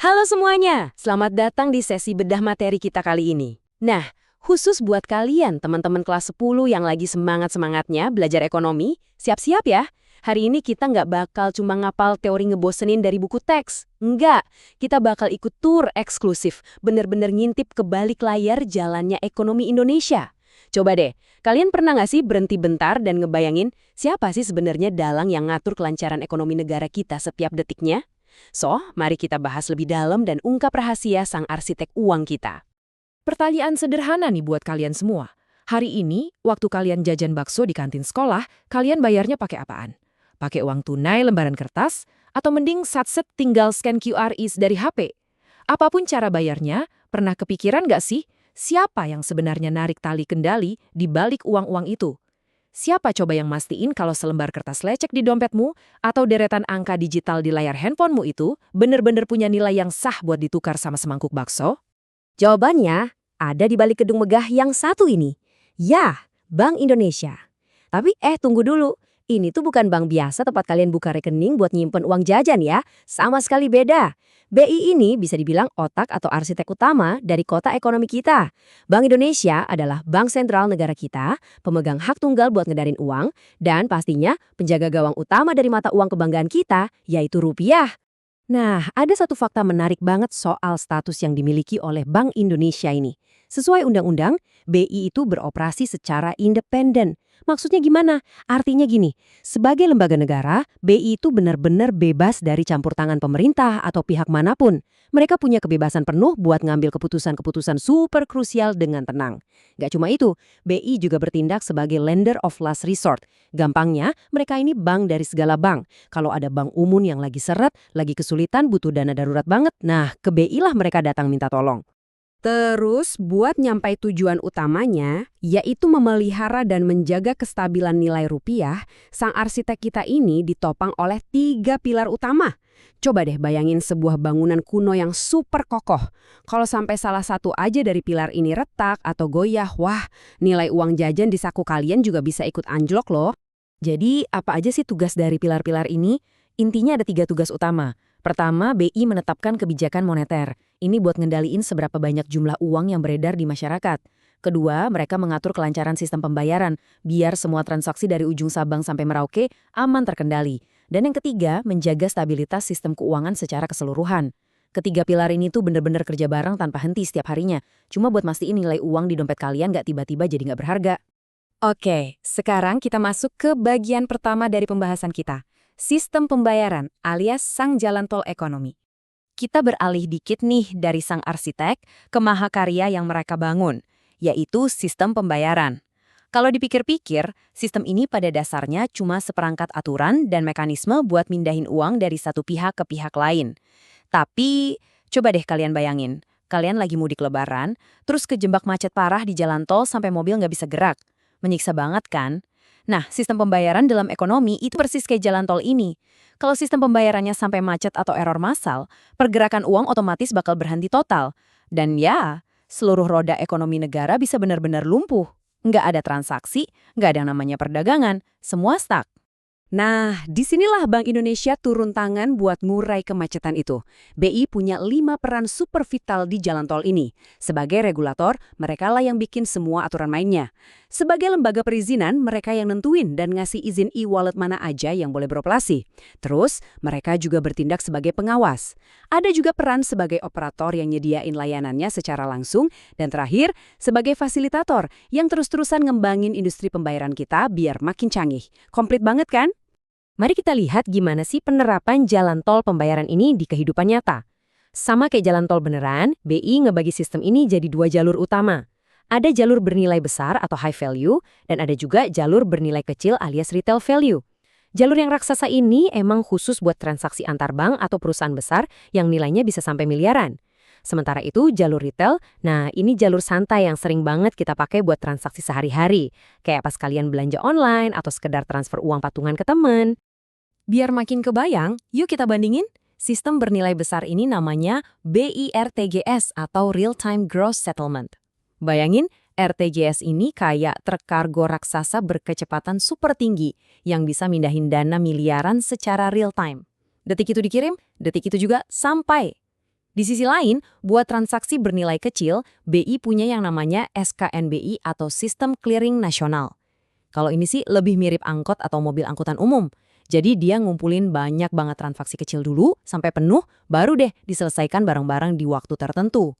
Halo semuanya, selamat datang di sesi bedah materi kita kali ini. Nah, khusus buat kalian teman-teman kelas 10 yang lagi semangat-semangatnya belajar ekonomi, siap-siap ya. Hari ini kita nggak bakal cuma ngapal teori ngebosenin dari buku teks. Enggak, kita bakal ikut tur eksklusif, bener-bener ngintip ke balik layar jalannya ekonomi Indonesia. Coba deh, kalian pernah nggak sih berhenti bentar dan ngebayangin siapa sih sebenarnya dalang yang ngatur kelancaran ekonomi negara kita setiap detiknya? So, mari kita bahas lebih dalam dan ungkap rahasia sang arsitek uang kita. Pertanyaan sederhana nih buat kalian semua. Hari ini, waktu kalian jajan bakso di kantin sekolah, kalian bayarnya pakai apaan? Pakai uang tunai lembaran kertas? Atau mending satset tinggal scan QR dari HP? Apapun cara bayarnya, pernah kepikiran nggak sih siapa yang sebenarnya narik tali kendali di balik uang-uang itu? Siapa coba yang mastiin kalau selembar kertas lecek di dompetmu atau deretan angka digital di layar handphonemu itu bener-bener punya nilai yang sah buat ditukar sama semangkuk bakso? Jawabannya ada di balik gedung megah yang satu ini. Ya, Bank Indonesia. Tapi tunggu dulu. Ini tuh bukan bank biasa tempat kalian buka rekening buat nyimpen uang jajan ya. Sama sekali beda. BI ini bisa dibilang otak atau arsitek utama dari kota ekonomi kita. Bank Indonesia adalah bank sentral negara kita, pemegang hak tunggal buat ngedarin uang, dan pastinya penjaga gawang utama dari mata uang kebanggaan kita, yaitu rupiah. Nah, ada satu fakta menarik banget soal status yang dimiliki oleh Bank Indonesia ini. Sesuai undang-undang, BI itu beroperasi secara independen. Maksudnya gimana? Artinya gini, sebagai lembaga negara, BI itu benar-benar bebas dari campur tangan pemerintah atau pihak manapun. Mereka punya kebebasan penuh buat ngambil keputusan-keputusan super krusial dengan tenang. Gak cuma itu, BI juga bertindak sebagai lender of last resort. Gampangnya, mereka ini bank dari segala bank. Kalau ada bank umum yang lagi seret, lagi kesulitan, butuh dana darurat banget, nah ke BI lah mereka datang minta tolong. Terus, buat nyampai tujuan utamanya, yaitu memelihara dan menjaga kestabilan nilai rupiah, sang arsitek kita ini ditopang oleh 3 pilar utama. Coba deh bayangin sebuah bangunan kuno yang super kokoh. Kalau sampai salah satu aja dari pilar ini retak atau goyah, wah, nilai uang jajan di saku kalian juga bisa ikut anjlok loh. Jadi, apa aja sih tugas dari pilar-pilar ini? Intinya ada 3 tugas utama. Pertama, BI menetapkan kebijakan moneter. Ini buat ngendaliin seberapa banyak jumlah uang yang beredar di masyarakat. Kedua, mereka mengatur kelancaran sistem pembayaran, biar semua transaksi dari ujung Sabang sampai Merauke aman terkendali. Dan yang ketiga, menjaga stabilitas sistem keuangan secara keseluruhan. Ketiga pilar ini tuh bener-bener kerja bareng tanpa henti setiap harinya. Cuma buat mastiin nilai uang di dompet kalian nggak tiba-tiba jadi nggak berharga. Oke, sekarang kita masuk ke bagian pertama dari pembahasan kita. Sistem pembayaran alias sang jalan tol ekonomi. Kita beralih dikit nih dari sang arsitek ke mahakarya yang mereka bangun, yaitu sistem pembayaran. Kalau dipikir-pikir, sistem ini pada dasarnya cuma seperangkat aturan dan mekanisme buat mindahin uang dari satu pihak ke pihak lain. Tapi, coba deh kalian bayangin, kalian lagi mudik lebaran, terus kejebak macet parah di jalan tol sampai mobil nggak bisa gerak. Menyiksa banget kan? Nah, sistem pembayaran dalam ekonomi itu persis kayak jalan tol ini. Kalau sistem pembayarannya sampai macet atau error massal, pergerakan uang otomatis bakal berhenti total. Dan ya, seluruh roda ekonomi negara bisa benar-benar lumpuh. Nggak ada transaksi, nggak ada yang namanya perdagangan, semua stuck. Nah, disinilah Bank Indonesia turun tangan buat ngurai kemacetan itu. BI punya 5 peran super vital di jalan tol ini. Sebagai regulator, mereka lah yang bikin semua aturan mainnya. Sebagai lembaga perizinan, mereka yang nentuin dan ngasih izin e-wallet mana aja yang boleh beroperasi. Terus, mereka juga bertindak sebagai pengawas. Ada juga peran sebagai operator yang nyediain layanannya secara langsung. Dan terakhir, sebagai fasilitator yang terus-terusan ngembangin industri pembayaran kita biar makin canggih. Komplit banget kan? Mari kita lihat gimana sih penerapan jalan tol pembayaran ini di kehidupan nyata. Sama kayak jalan tol beneran, BI ngebagi sistem ini jadi 2 jalur utama. Ada jalur bernilai besar atau high value, dan ada juga jalur bernilai kecil alias retail value. Jalur yang raksasa ini emang khusus buat transaksi antar bank atau perusahaan besar yang nilainya bisa sampai miliaran. Sementara itu, jalur retail, nah ini jalur santai yang sering banget kita pakai buat transaksi sehari-hari. Kayak pas kalian belanja online atau sekedar transfer uang patungan ke temen. Biar makin kebayang, yuk kita bandingin. Sistem bernilai besar ini namanya BIRTGS atau Real Time Gross Settlement. Bayangin, RTGS ini kayak truk kargo raksasa berkecepatan super tinggi yang bisa mindahin dana miliaran secara real time. Detik itu dikirim, detik itu juga sampai. Di sisi lain, buat transaksi bernilai kecil, BI punya yang namanya SKNBI atau Sistem Clearing Nasional. Kalau ini sih lebih mirip angkot atau mobil angkutan umum. Jadi dia ngumpulin banyak banget transaksi kecil dulu, sampai penuh, baru deh diselesaikan bareng-bareng di waktu tertentu.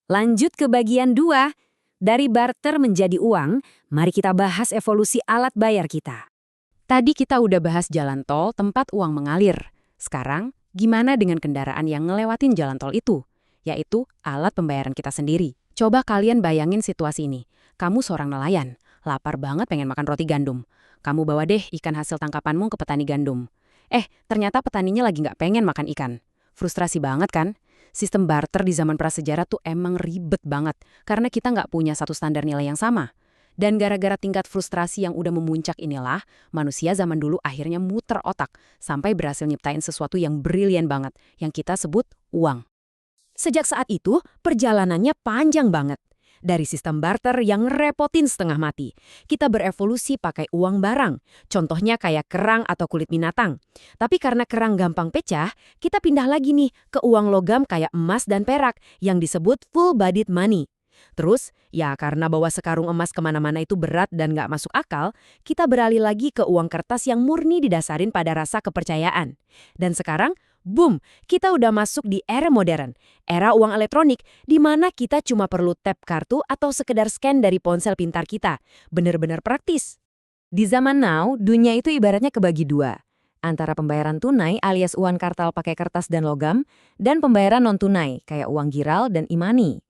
Lanjut ke bagian 2. Dari barter menjadi uang, mari kita bahas evolusi alat bayar kita. Tadi kita udah bahas jalan tol tempat uang mengalir. Sekarang, gimana dengan kendaraan yang ngelewatin jalan tol itu? Yaitu alat pembayaran kita sendiri. Coba kalian bayangin situasi ini. Kamu seorang nelayan, lapar banget pengen makan roti gandum. Kamu bawa deh ikan hasil tangkapanmu ke petani gandum. Ternyata petaninya lagi nggak pengen makan ikan. Frustrasi banget kan? Sistem barter di zaman prasejarah tuh emang ribet banget, karena kita nggak punya satu standar nilai yang sama. Dan gara-gara tingkat frustrasi yang udah memuncak inilah, manusia zaman dulu akhirnya muter otak, sampai berhasil nyiptain sesuatu yang brilian banget, yang kita sebut uang. Sejak saat itu, perjalanannya panjang banget. Dari sistem barter yang ngerepotin setengah mati, kita berevolusi pakai uang barang. Contohnya kayak kerang atau kulit binatang. Tapi karena kerang gampang pecah, kita pindah lagi nih ke uang logam kayak emas dan perak yang disebut full-bodied money. Terus, ya karena bawa sekarung emas kemana-mana itu berat dan nggak masuk akal, kita beralih lagi ke uang kertas yang murni didasarin pada rasa kepercayaan. Dan sekarang, boom, kita udah masuk di era modern, era uang elektronik, di mana kita cuma perlu tap kartu atau sekedar scan dari ponsel pintar kita. Bener-bener praktis. Di zaman now, dunia itu ibaratnya kebagi dua. Antara pembayaran tunai alias uang kartal pakai kertas dan logam, dan pembayaran non-tunai kayak uang giral dan e-money.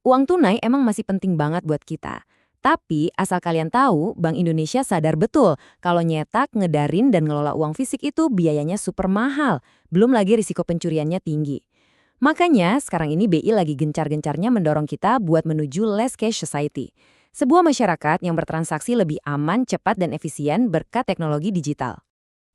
Uang tunai emang masih penting banget buat kita. Tapi asal kalian tahu, Bank Indonesia sadar betul kalau nyetak, ngedarin, dan ngelola uang fisik itu biayanya super mahal. Belum lagi risiko pencuriannya tinggi. Makanya sekarang ini BI lagi gencar-gencarnya mendorong kita buat menuju less cash society. Sebuah masyarakat yang bertransaksi lebih aman, cepat, dan efisien berkat teknologi digital.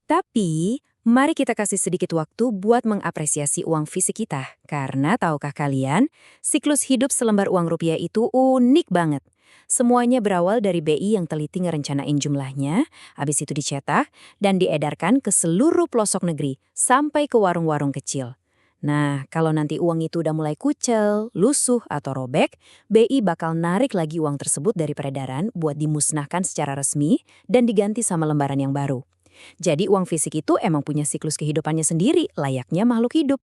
Tapi, mari kita kasih sedikit waktu buat mengapresiasi uang fisik kita. Karena tahukah kalian, siklus hidup selembar uang rupiah itu unik banget. Semuanya berawal dari BI yang teliti ngerencanain jumlahnya, habis itu dicetak, dan diedarkan ke seluruh pelosok negeri, sampai ke warung-warung kecil. Nah, kalau nanti uang itu udah mulai kucel, lusuh, atau robek, BI bakal narik lagi uang tersebut dari peredaran buat dimusnahkan secara resmi dan diganti sama lembaran yang baru. Jadi uang fisik itu emang punya siklus kehidupannya sendiri, layaknya makhluk hidup.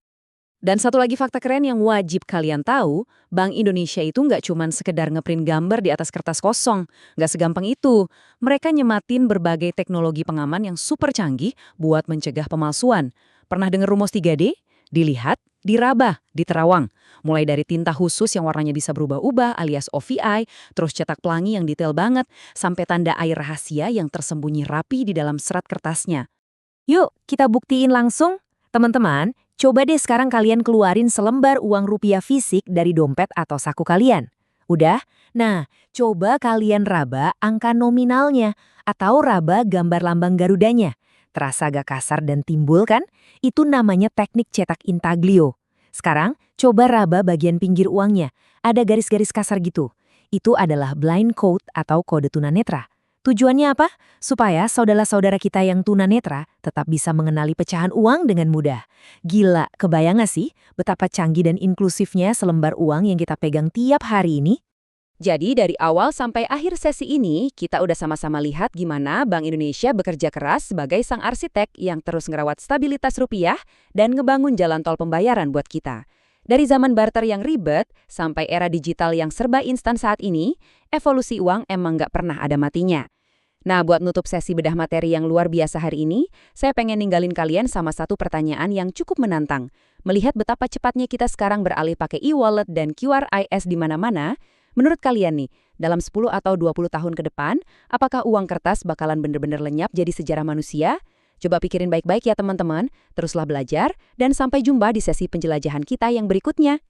Dan satu lagi fakta keren yang wajib kalian tahu, Bank Indonesia itu nggak cuma sekedar ngeprint gambar di atas kertas kosong. Nggak segampang itu. Mereka nyematin berbagai teknologi pengaman yang super canggih buat mencegah pemalsuan. Pernah dengar rumus 3D? Dilihat, diraba, diterawang. Mulai dari tinta khusus yang warnanya bisa berubah-ubah alias OVI, terus cetak pelangi yang detail banget, sampai tanda air rahasia yang tersembunyi rapi di dalam serat kertasnya. Yuk, kita buktiin langsung. Teman-teman, coba deh sekarang kalian keluarin selembar uang rupiah fisik dari dompet atau saku kalian. Udah? Nah, coba kalian raba angka nominalnya atau raba gambar lambang Garudanya. Terasa agak kasar dan timbul kan? Itu namanya teknik cetak intaglio. Sekarang, coba raba bagian pinggir uangnya. Ada garis-garis kasar gitu. Itu adalah blind code atau kode tunanetra. Tujuannya apa? Supaya saudara-saudara kita yang tunanetra tetap bisa mengenali pecahan uang dengan mudah. Gila, kebayang gak sih betapa canggih dan inklusifnya selembar uang yang kita pegang tiap hari ini? Jadi dari awal sampai akhir sesi ini, kita udah sama-sama lihat gimana Bank Indonesia bekerja keras sebagai sang arsitek yang terus ngerawat stabilitas rupiah dan ngebangun jalan tol pembayaran buat kita. Dari zaman barter yang ribet sampai era digital yang serba instan saat ini, evolusi uang emang nggak pernah ada matinya. Nah, buat nutup sesi bedah materi yang luar biasa hari ini, saya pengen ninggalin kalian sama satu pertanyaan yang cukup menantang. Melihat betapa cepatnya kita sekarang beralih pakai e-wallet dan QRIS di mana-mana, menurut kalian nih, dalam 10 atau 20 tahun ke depan, apakah uang kertas bakalan bener-bener lenyap jadi sejarah manusia? Coba pikirin baik-baik ya teman-teman, teruslah belajar, dan sampai jumpa di sesi penjelajahan kita yang berikutnya.